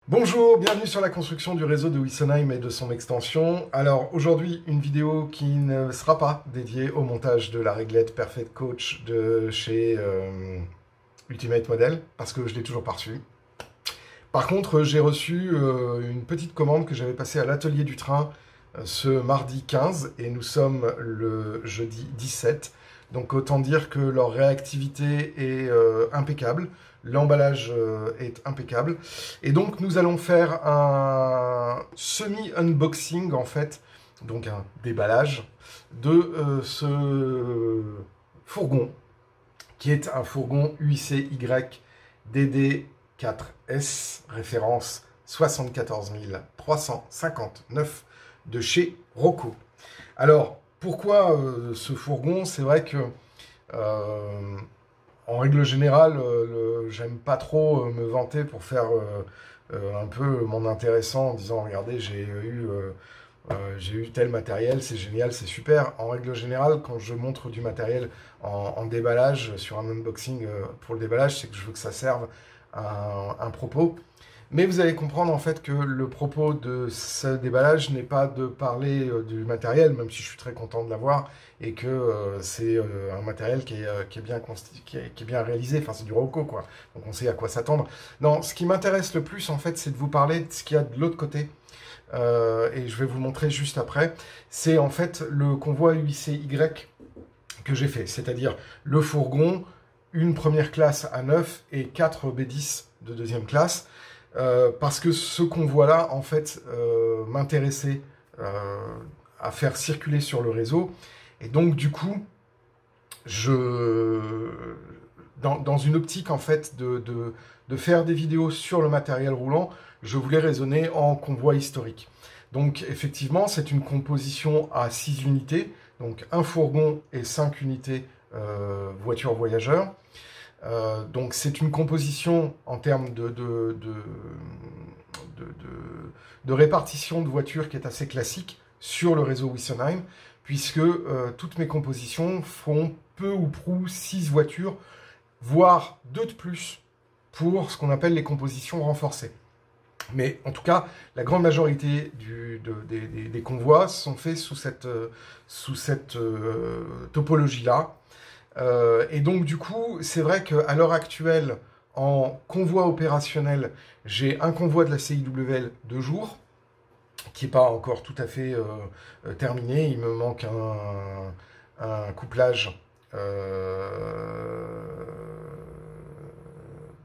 Bonjour, bienvenue sur la construction du réseau de Wissonheim et de son extension. Alors aujourd'hui, une vidéo qui ne sera pas dédiée au montage de la réglette Perfect Coach de chez Ultimate Model, parce que je l'ai toujours pas reçu. Par contre, j'ai reçu une petite commande que j'avais passée à l'atelier du train ce mardi 15, et nous sommes le jeudi 17. Donc autant dire que leur réactivité est impeccable, l'emballage est impeccable. Et donc nous allons faire un semi-unboxing en fait, donc un déballage de ce fourgon, qui est un fourgon UICY DD4S, référence 74 359 de chez Rocco. Alors, pourquoi ce fourgon? C'est vrai que, en règle générale, j'aime pas trop me vanter pour faire un peu mon intéressant en disant « Regardez, j'ai eu tel matériel, c'est génial, c'est super ». En règle générale, quand je montre du matériel en déballage, sur un unboxing pour le déballage, c'est que je veux que ça serve à un propos. Mais vous allez comprendre en fait que le propos de ce déballage n'est pas de parler du matériel, même si je suis très content de l'avoir, et que c'est un matériel qui est bien réalisé, enfin c'est du Rocco quoi, donc on sait à quoi s'attendre. Non, ce qui m'intéresse le plus en fait, c'est de vous parler de ce qu'il y a de l'autre côté, et je vais vous le montrer juste après. C'est en fait le convoi UICY que j'ai fait, c'est-à-dire le fourgon, une première classe A9 et 4 B10 de deuxième classe. Parce que ce convoi-là, en fait, m'intéressait à faire circuler sur le réseau. Et donc, du coup, dans une optique, en fait, de faire des vidéos sur le matériel roulant, je voulais raisonner en convoi historique. Donc, effectivement, c'est une composition à 6 unités, donc un fourgon et 5 unités voitures voyageurs. Donc c'est une composition en termes de répartition de voitures qui est assez classique sur le réseau Wissonheim, puisque toutes mes compositions font peu ou prou 6 voitures, voire 2 de plus pour ce qu'on appelle les compositions renforcées. Mais en tout cas, la grande majorité des convois sont faits sous cette topologie-là. Et donc du coup, c'est vrai qu'à l'heure actuelle, en convoi opérationnel, j'ai un convoi de la CIWL de jour, qui n'est pas encore tout à fait terminé. Il me manque un couplage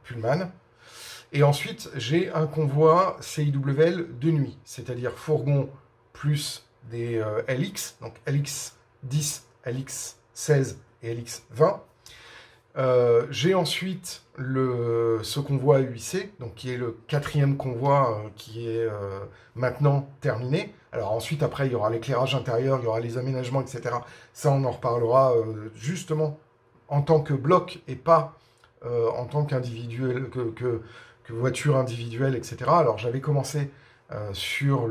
Pullman. Et ensuite, j'ai un convoi CIWL de nuit, c'est-à-dire fourgon plus des LX, donc LX10, LX16, et LX20. J'ai ensuite ce convoi UIC, donc qui est le 4e convoi qui est maintenant terminé. Alors ensuite, après, il y aura l'éclairage intérieur, il y aura les aménagements, etc. Ça, on en reparlera justement en tant que bloc et pas en tant qu'individuel, que voiture individuelle, etc. Alors j'avais commencé sur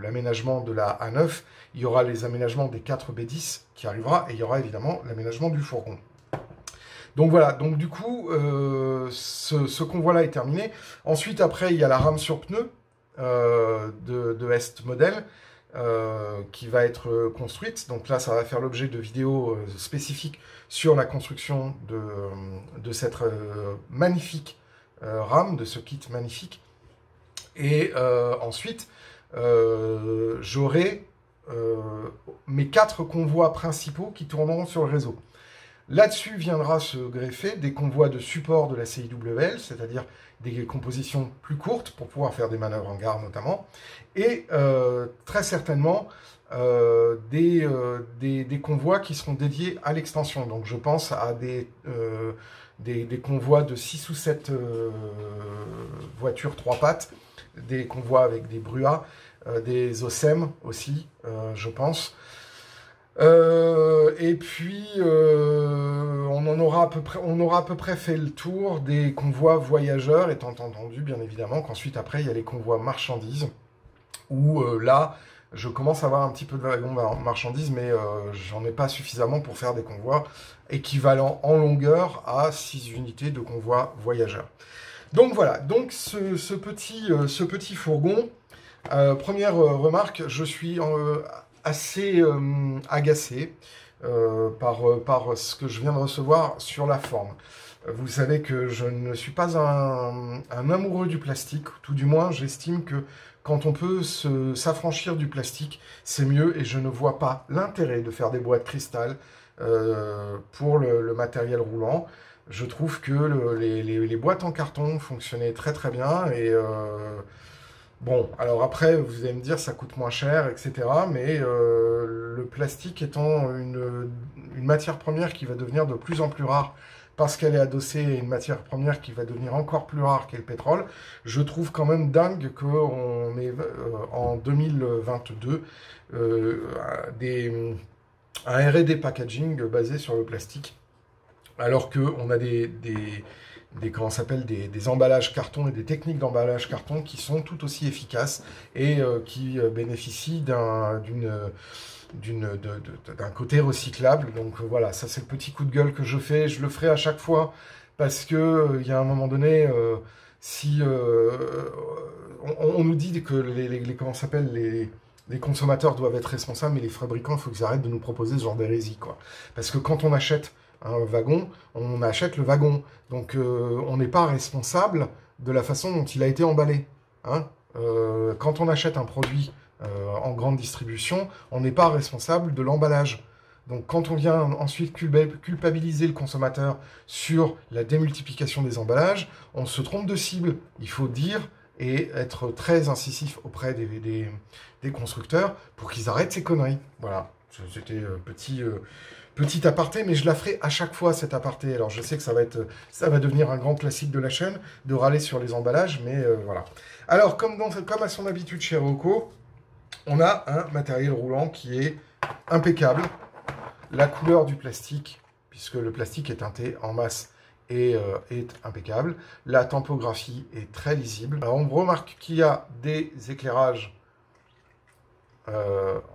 l'aménagement de la A9, il y aura les aménagements des 4 B10 qui arrivera, et il y aura évidemment l'aménagement du fourgon. Donc voilà, donc du coup, ce convoi-là est terminé. Ensuite, après, il y a la rame sur pneu de Est Model qui va être construite. Donc là, ça va faire l'objet de vidéos spécifiques sur la construction de cette magnifique rame, de ce kit magnifique. Et ensuite, j'aurai mes 4 convois principaux qui tourneront sur le réseau. Là-dessus viendra se greffer des convois de support de la CIWL, c'est-à-dire des compositions plus courtes pour pouvoir faire des manœuvres en gare notamment, et très certainement des convois qui seront dédiés à l'extension. Donc je pense à des convois de 6 ou 7 voitures 3 pattes, des convois avec des bruas, des OSEM aussi, je pense. Et puis, on aura à peu près fait le tour des convois voyageurs, étant entendu, bien évidemment, qu'ensuite, après, il y a les convois marchandises, où là, Je commence à avoir un petit peu de wagons marchandises, mais j'en ai pas suffisamment pour faire des convois équivalents en longueur à 6 unités de convois voyageurs. Donc voilà, donc ce petit fourgon, première remarque, je suis assez agacé par ce que je viens de recevoir sur la forme. Vous savez que je ne suis pas un amoureux du plastique, tout du moins j'estime que quand on peut s'affranchir du plastique, c'est mieux et je ne vois pas l'intérêt de faire des boîtes cristal pour le matériel roulant. Je trouve que les boîtes en carton fonctionnaient très très bien et bon, alors après vous allez me dire ça coûte moins cher, etc. Mais le plastique étant une matière première qui va devenir de plus en plus rare parce qu'elle est adossée à une matière première qui va devenir encore plus rare qu'est le pétrole, je trouve quand même dingue qu'on ait en 2022 un R&D packaging basé sur le plastique, alors qu'on a comment s'appelle, des emballages carton et des techniques d'emballage carton qui sont tout aussi efficaces et qui bénéficient d'un côté recyclable. Donc voilà, ça c'est le petit coup de gueule que je fais. Je le ferai à chaque fois parce que il y a un moment donné, si on nous dit que comment s'appelle, les consommateurs doivent être responsables, mais les fabricants, il faut qu'ils arrêtent de nous proposer ce genre d'hérésie, quoi. Parce que quand on achète un wagon, on achète le wagon. Donc on n'est pas responsable de la façon dont il a été emballé. Hein. Quand on achète un produit en grande distribution, on n'est pas responsable de l'emballage. Donc quand on vient ensuite culpabiliser le consommateur sur la démultiplication des emballages, on se trompe de cible. Il faut dire et être très incisif auprès des constructeurs pour qu'ils arrêtent ces conneries. Voilà, c'était petit aparté, mais je la ferai à chaque fois, cet aparté. Alors, je sais que ça va devenir un grand classique de la chaîne, de râler sur les emballages, mais voilà. Alors, comme à son habitude chez Rocco, on a un matériel roulant qui est impeccable. La couleur du plastique, puisque le plastique est teinté en masse, est impeccable. La typographie est très lisible. Alors, on remarque qu'il y a des éclairages,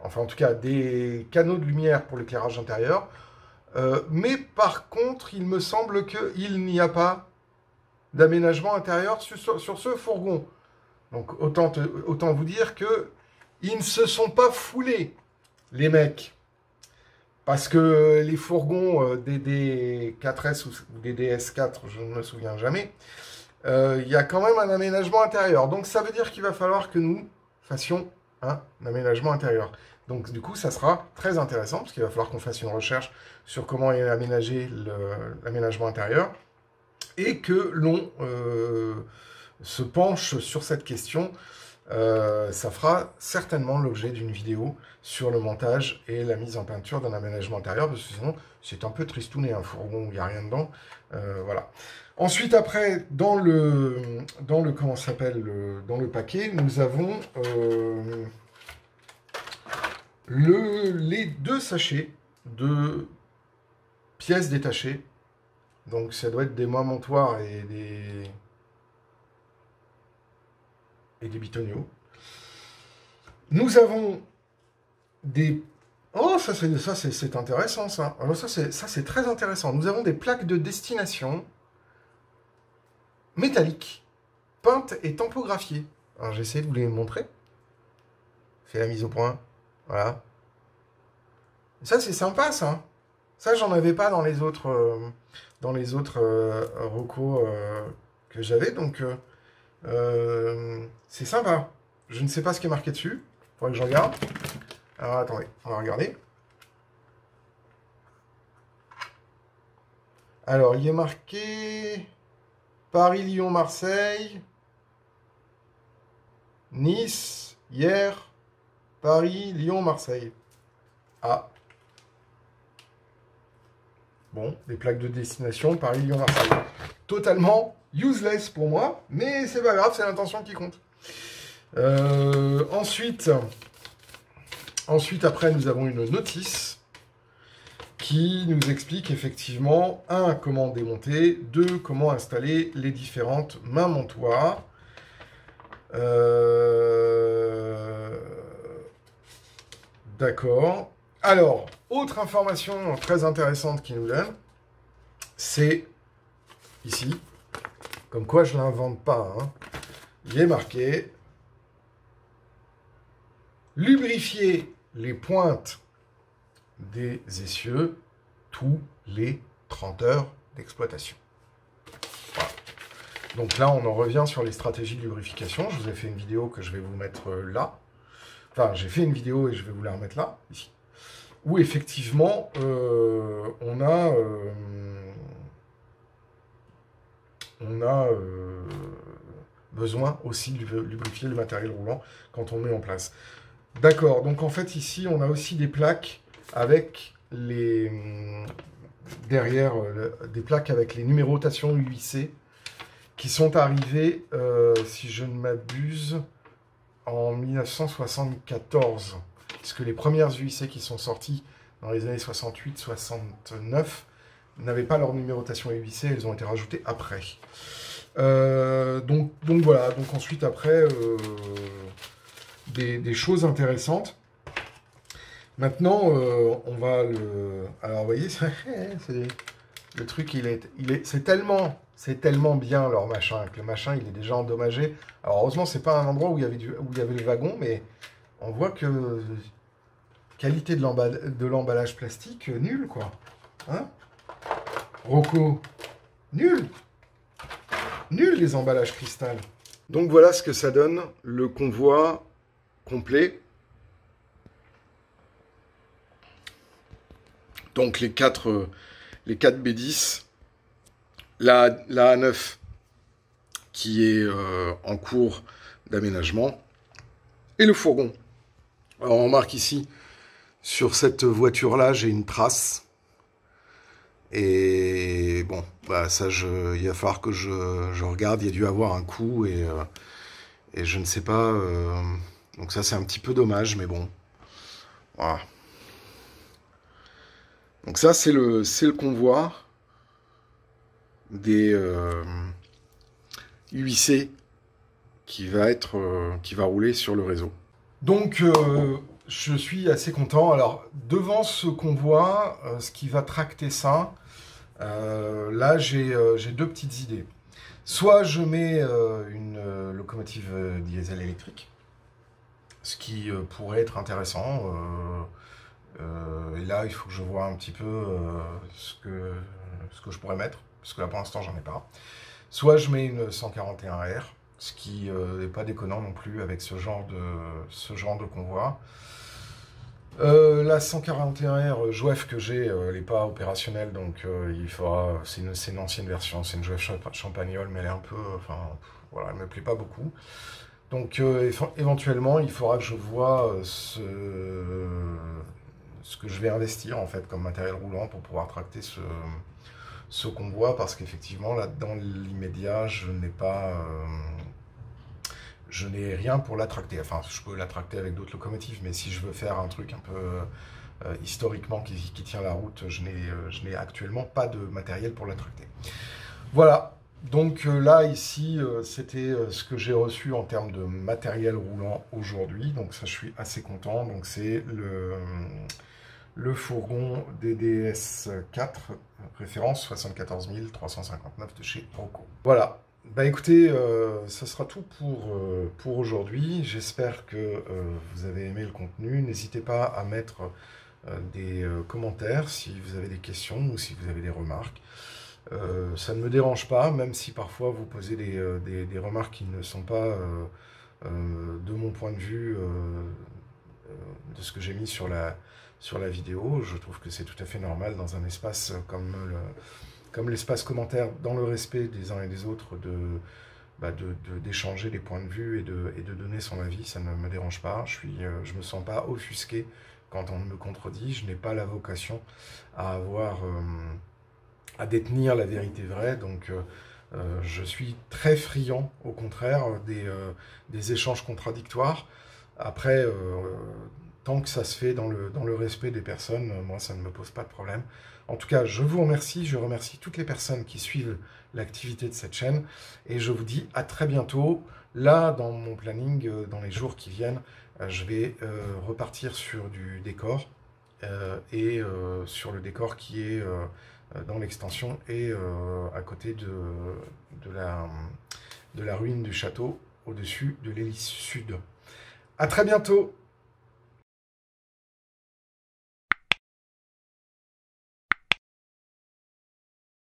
enfin en tout cas des canaux de lumière pour l'éclairage intérieur, mais par contre il me semble qu'il n'y a pas d'aménagement intérieur sur ce fourgon. Donc autant vous dire que ils ne se sont pas foulés, les mecs, parce que les fourgons des D4S ou des DS4, je ne me souviens jamais, il y a quand même un aménagement intérieur. Donc ça veut dire qu'il va falloir que nous fassions un aménagement intérieur. Donc du coup, ça sera très intéressant, parce qu'il va falloir qu'on fasse une recherche sur comment aménager l'aménagement intérieur, et que l'on se penche sur cette question. Ça fera certainement l'objet d'une vidéo sur le montage et la mise en peinture d'un aménagement intérieur, parce que sinon, c'est un peu tristouné, un fourgon où il n'y a rien dedans. Voilà. Ensuite, après, dans le comment s'appelle, dans le paquet, nous avons les 2 sachets de pièces détachées. Donc, ça doit être des montoirs et des bitonio. Nous avons des... Oh, ça c'est intéressant, ça. Alors ça c'est très intéressant. Nous avons des plaques de destination métalliques, peintes et tampographiées. Alors j'essaie de vous les montrer. Fais la mise au point. Voilà. Ça c'est sympa, ça. Ça j'en avais pas dans les autres recos que j'avais, donc c'est sympa. Je ne sais pas ce qui est marqué dessus. Faudrait que je regarde. Alors attendez, on va regarder. Alors il est marqué Paris, Lyon, Marseille, Nice, hier, Paris, Lyon, Marseille. Ah. Bon, des plaques de destination, Paris, Lyon, Marseille. Totalement useless pour moi, mais c'est pas grave, c'est l'intention qui compte. Ensuite, après, nous avons une notice qui nous explique effectivement, 1, comment démonter, 2, comment installer les différentes mains montoirs. D'accord. Alors, autre information très intéressante qu'il nous donne, c'est ici, comme quoi je ne l'invente pas, hein. Il est marqué lubrifier les pointes des essieux tous les 30 heures d'exploitation. Voilà. Donc là, on en revient sur les stratégies de lubrification. Je vous ai fait une vidéo que je vais vous mettre là. Enfin, j'ai fait une vidéo et je vais vous la remettre là, ici. Où effectivement, on a besoin aussi de lubrifier le matériel roulant quand on le met en place. D'accord, donc en fait ici on a aussi des plaques avec les derrière des plaques avec les numérotations UIC qui sont arrivées, si je ne m'abuse, en 1974, puisque les premières UIC qui sont sorties dans les années 68-69 n'avaient pas leur numérotation UIC, elles ont été rajoutées après. Donc voilà, donc ensuite après des choses intéressantes. Maintenant, on va le... Alors, vous voyez, le truc, c'est tellement bien, leur machin, que le machin, il est déjà endommagé. Alors, heureusement, c'est pas un endroit où il y avait le wagon, mais on voit que... Qualité de l'emballage plastique, nul, quoi. Hein, Rocco, nul. Nul, les emballages cristal. Donc, voilà ce que ça donne, le convoi complet. Donc les 4 B10, la A9 qui est en cours d'aménagement et le fourgon. Alors on remarque ici, sur cette voiture-là, j'ai une trace. Et bon, bah ça, il va falloir que je regarde, il y a dû avoir un coup et je ne sais pas. Donc ça, c'est un petit peu dommage, mais bon. Voilà. Donc ça, c'est le convoi des UIC qui va rouler sur le réseau. Donc, je suis assez content. Alors, devant ce convoi, ce qui va tracter ça, là, j'ai 2 petites idées. Soit je mets une locomotive diesel électrique, ce qui pourrait être intéressant. Et là, il faut que je vois un petit peu ce que je pourrais mettre, parce que là, pour l'instant, j'en ai pas. Soit je mets une 141R, ce qui n'est pas déconnant non plus avec ce genre de convoi. La 141R Jouef que j'ai, elle n'est pas opérationnelle, donc il faudra. C'est une ancienne version, c'est une Jouef Champagnole, mais elle est un peu. Enfin, voilà, elle me plaît pas beaucoup. Donc éventuellement, il faudra que je vois ce que je vais investir en fait comme matériel roulant pour pouvoir tracter ce convoi, parce qu'effectivement là dans l'immédiat je n'ai rien pour la tracter. Enfin, je peux la tracter avec d'autres locomotives, mais si je veux faire un truc un peu historiquement qui tient la route, je n'ai actuellement pas de matériel pour la tracter. Voilà. Donc là, ici, c'était ce que j'ai reçu en termes de matériel roulant aujourd'hui. Donc ça, je suis assez content. Donc c'est le fourgon DDS4, référence 74 359 de chez Rocco. Voilà. Bah écoutez, ça sera tout pour aujourd'hui. J'espère que vous avez aimé le contenu. N'hésitez pas à mettre des commentaires si vous avez des questions ou si vous avez des remarques. Ça ne me dérange pas, même si parfois vous posez des remarques qui ne sont pas, de mon point de vue, de ce que j'ai mis sur la vidéo. Je trouve que c'est tout à fait normal dans un espace comme l'espace commentaire, dans le respect des uns et des autres, d'échanger des points de vue et de donner son avis. Ça ne me dérange pas. Je me sens pas offusqué quand on me contredit. Je n'ai pas la vocation à détenir la vérité vraie, donc je suis très friand, au contraire, des échanges contradictoires. Après, tant que ça se fait dans le respect des personnes, moi, ça ne me pose pas de problème. En tout cas, je vous remercie. Je remercie toutes les personnes qui suivent l'activité de cette chaîne. Et je vous dis à très bientôt. Là, dans mon planning, dans les jours qui viennent, je vais repartir sur du décor. Et sur le décor qui est dans l'extension et à côté de la ruine du château, au-dessus de l'hélice sud. À très bientôt!